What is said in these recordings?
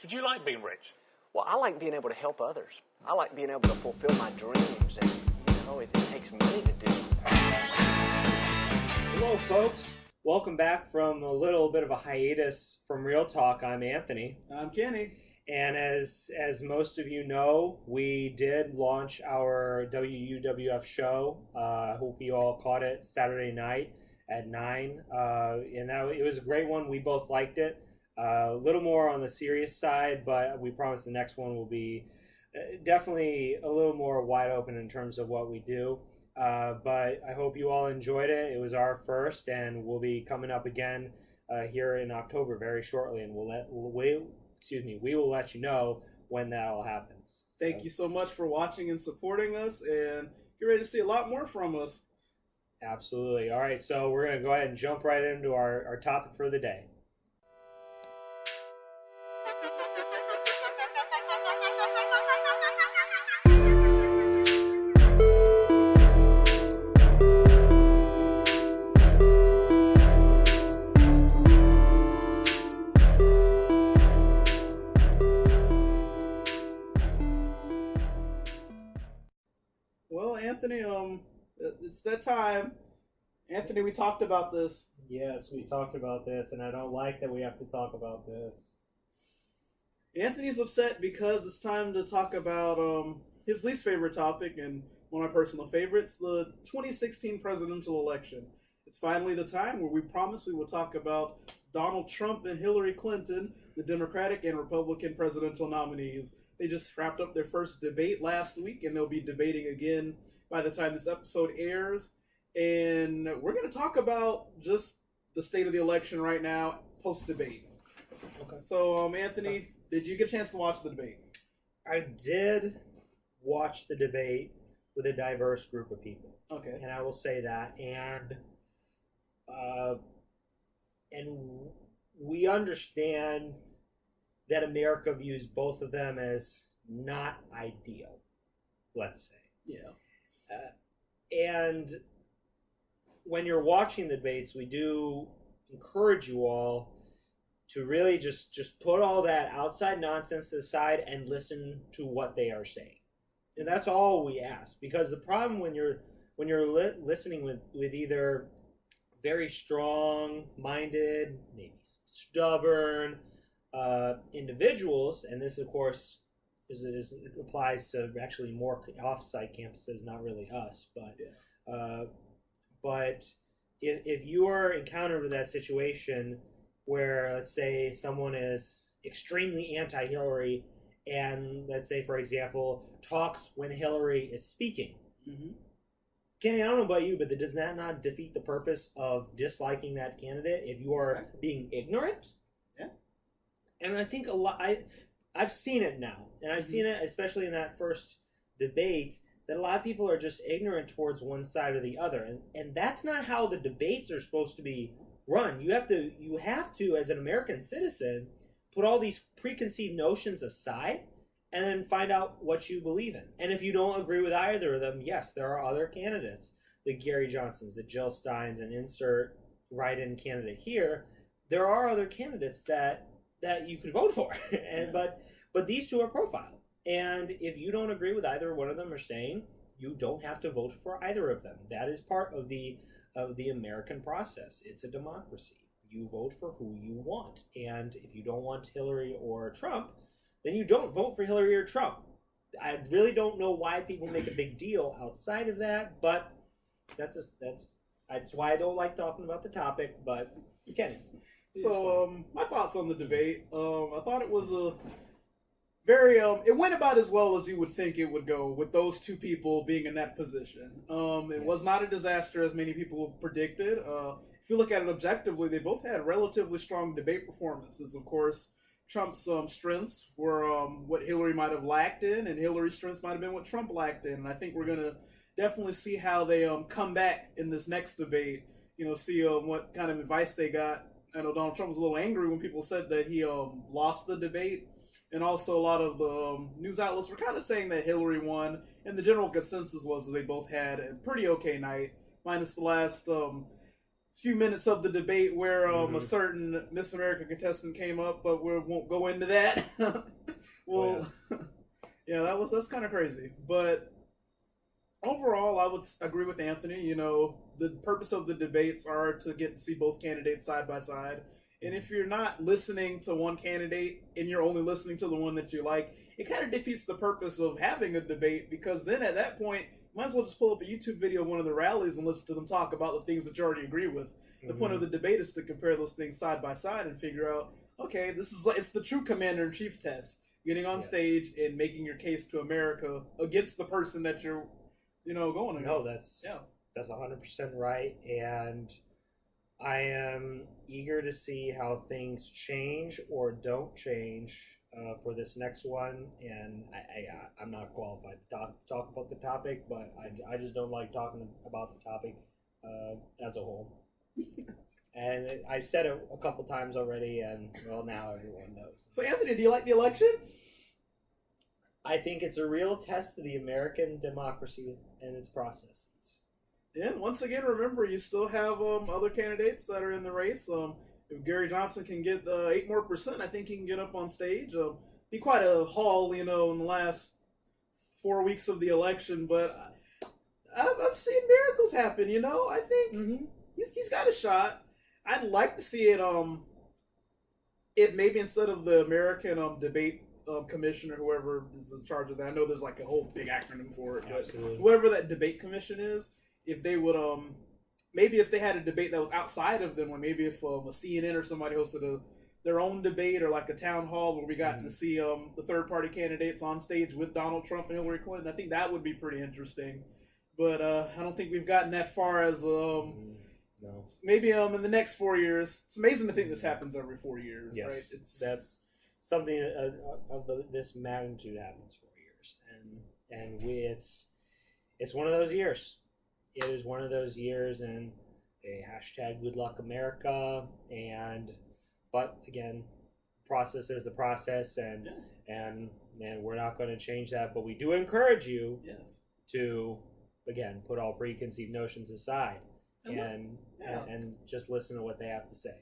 So do you like being rich? Well, I like being able to help others. I like being able to fulfill my dreams, and it takes money to do. Hello, folks. Welcome back from a little bit of a hiatus from Real Talk. I'm Anthony. I'm Kenny. And as most of you know, we did launch our WUWF show. I hope you all caught it Saturday night at 9. And it was a great one. We both liked it. A little more on the serious side, but we promise the next one will be definitely a little more wide open in terms of what we do. But I hope you all enjoyed it. It was our first, and we'll be coming up again here in October very shortly, and we will let you know when that all happens. Thank you so much for watching and supporting us, and get ready to see a lot more from us. Absolutely. All right, so we're going to go ahead and jump right into our topic for the day. Well, Anthony, it's that time. Anthony, we talked about this. Yes, we talked about this, and I don't like that we have to talk about this. Anthony's upset because it's time to talk about his least favorite topic and one of my personal favorites, the 2016 presidential election. It's finally the time where we promised we will talk about Donald Trump and Hillary Clinton, the Democratic and Republican presidential nominees. They just wrapped up their first debate last week, and they'll be debating again by the time this episode airs. And we're going to talk about just the state of the election right now, post-debate. Okay. So, Anthony, did you get a chance to watch the debate? I did watch the debate with a diverse group of people. Okay. And I will say that. And we understand that America views both of them as not ideal, let's say. Yeah. And when you're watching the debates, we do encourage you all to really just put all that outside nonsense aside and listen to what they are saying. And that's all we ask. Because the problem when you're listening with either very strong-minded, maybe stubborn individuals, and this, of course, applies to actually more off-site campuses, not really us, but but if you are encountered with that situation where, let's say, someone is extremely anti-Hillary and, let's say, for example, talks when Hillary is speaking. Mm-hmm. Kenny, I don't know about you, but does that not defeat the purpose of disliking that candidate if you are being ignorant? Yeah. And I think I've seen it now, and I've seen it especially in that first debate, that a lot of people are just ignorant towards one side or the other, and that's not how the debates are supposed to be run. You have to, as an American citizen, put all these preconceived notions aside and then find out what you believe in. And if you don't agree with either of them, yes, there are other candidates, the Gary Johnsons, the Jill Steins, and insert write-in candidate here. There are other candidates that you could vote for, but these two are profiled. And if you don't agree with either one of them are saying, you don't have to vote for either of them. That is part of the American process. It's a democracy. You vote for who you want. And if you don't want Hillary or Trump, then you don't vote for Hillary or Trump. I really don't know why people make a big deal outside of that, but that's why I don't like talking about the topic, but you can. So, my thoughts on the debate. I thought it was a very, it went about as well as you would think it would go with those two people being in that position. It was not a disaster as many people predicted. If you look at it objectively, they both had relatively strong debate performances. Of course, Trump's strengths were what Hillary might have lacked in, and Hillary's strengths might have been what Trump lacked in. And I think we're going to definitely see how they come back in this next debate, see what kind of advice they got. I know Donald Trump was a little angry when people said that he lost the debate. And also a lot of the news outlets were kind of saying that Hillary won. And the general consensus was that they both had a pretty okay night, minus the last few minutes of the debate where Mhm. a certain Miss America contestant came up, but we won't go into that. Well, yeah, that's kind of crazy. But overall, I would agree with Anthony. You know, the purpose of the debates are to get to see both candidates side by side. And if you're not listening to one candidate and you're only listening to the one that you like, it kind of defeats the purpose of having a debate, because then at that point, you might as well just pull up a YouTube video of one of the rallies and listen to them talk about the things that you already agree with. The point of the debate is to compare those things side by side and figure out, okay, this is like, it's the true commander in chief test. Getting on Yes. stage and making your case to America against the person that you're, going against. No, that's Yeah. that's 100% right, and I am eager to see how things change or don't change for this next one. And I'm not qualified to talk about the topic, but I just don't like talking about the topic as a whole. And I've said it a couple times already, and well, now everyone knows. So, Anthony, do you like the election? I think it's a real test of the American democracy and its processes. And once again, remember, you still have other candidates that are in the race. If Gary Johnson can get 8% more, I think he can get up on stage. Be quite a haul, in the last 4 weeks of the election. But I've seen miracles happen. I think he's got a shot. I'd like to see it. If maybe instead of the American debate commission or whoever is in charge of that, I know there's like a whole big acronym for it, but Absolutely. whoever that debate commission is, if they would maybe if they had a debate that was outside of them, or maybe if a CNN or somebody hosted their own debate, or like a town hall where we got to see the third party candidates on stage with Donald Trump and Hillary Clinton, I think that would be pretty interesting. But I don't think we've gotten that far as No. maybe in the next 4 years. It's amazing to think this happens every 4 years, Yes, right? that's something of this magnitude happens 4 years, and it's one of those years. It is one of those years, and a hashtag Good Luck America, but again, process is the process, and we're not going to change that. But we do encourage you to again put all preconceived notions aside and just listen to what they have to say.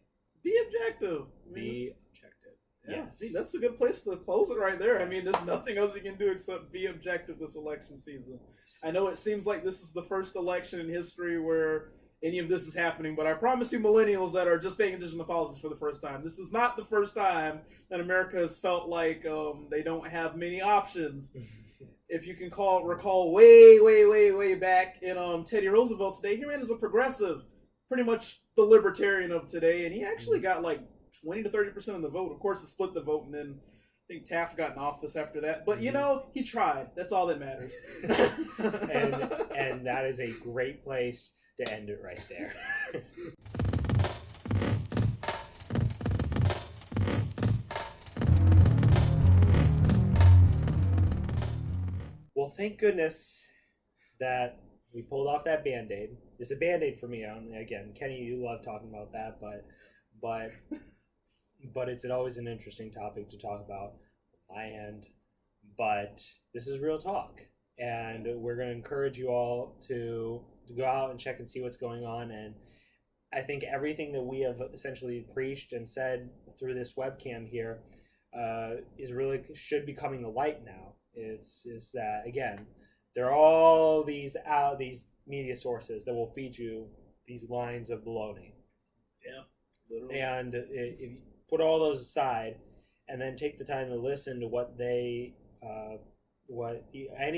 Be objective. Be objective. Yeah, Yes. see, that's a good place to close it right there. I mean, there's nothing else you can do except be objective this election season. I know it seems like this is the first election in history where any of this is happening, but I promise you, millennials that are just paying attention to politics for the first time, this is not the first time that America has felt like they don't have many options. If you can recall way back in Teddy Roosevelt's day, he ran as a progressive, pretty much the libertarian of today, and he actually got like 20 to 30% of the vote. Of course, it split the vote, and then I think Taft got in office after that. But he tried. That's all that matters. and that is a great place to end it right there. Well, thank goodness that we pulled off that Band-Aid. It's a Band-Aid for me. Again, Kenny, you love talking about that, but it's always an interesting topic to talk about on my end. But this is real talk, and we're going to encourage you all to go out and check and see what's going on. And I think everything that we have essentially preached and said through this webcam here should be coming to light now. Is that again, there are all these media sources that will feed you these lines of baloney. Yeah, literally. And if you put all those aside, and then take the time to listen to what any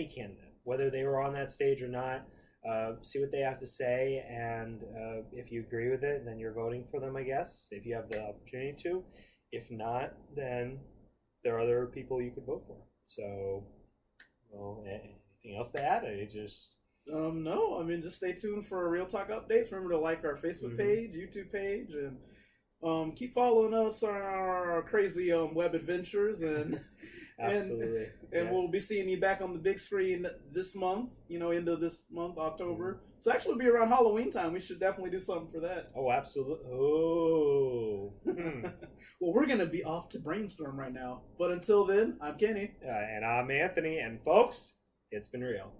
candidate, whether they were on that stage or not, see what they have to say, and if you agree with it, then you're voting for them, I guess, if you have the opportunity to. If not, then there are other people you could vote for. So, well, anything else to add? No, I mean, just stay tuned for Real Talk updates. Remember to like our Facebook page, YouTube page, and keep following us on our crazy web adventures. And Absolutely. And we'll be seeing you back on the big screen this month, end of this month, October. So actually it'll be around Halloween time. We should definitely do something for that. Oh, absolutely. Oh. Well, we're going to be off to brainstorm right now. But until then, I'm Kenny. And I'm Anthony. And folks, it's been real.